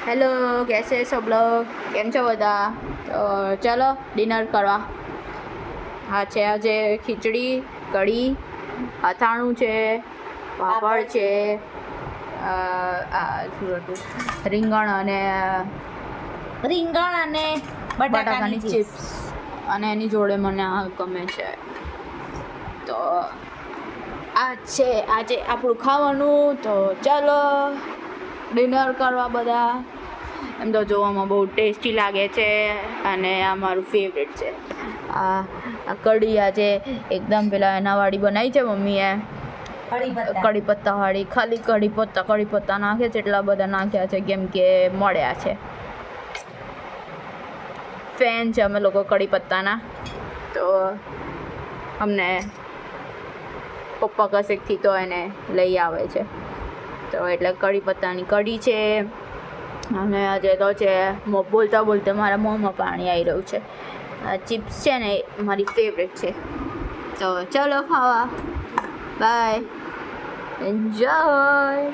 Hello कैसे सब लोग કેમ છો બધા? તો ચાલો ડિનર કરવા. હા છે આજે ખીચડી કઢી અથાણું છે પાપડ છે શું હતું રીંગણ અને બટાકાની ચિપ્સ અને એની જોડે મને આ ગમે છે. તો આ છે આજે આપણું ખાવાનું. તો ચાલો ડિનર કરવા બધા. એમ તો જોવામાં બહુ ટેસ્ટી લાગે છે અને આ મારું ફેવરેટ છે. આ કઢી આજે એકદમ પેલા એનાવાળી બનાવી છે મમ્મીએ, કઢી પત્તાવાળી. ખાલી કઢી પત્તા નાખે છે, એટલા બધા નાખ્યા છે કેમ કે મળ્યા છે. ફેન છે અમે લોકો કઢી પત્તાના. તો અમને પપ્પા કશેકથી તો એને લઈ આવે છે, તો એટલે કઢી પત્તાની કઢી છે. અને આજે તો છે બોલતા બોલતા મારા મોંમાં પાણી આવી રહ્યું છે. ચિપ્સ છે ને મારી ફેવરેટ છે. તો ચલો ખાવા. Bye, enjoy.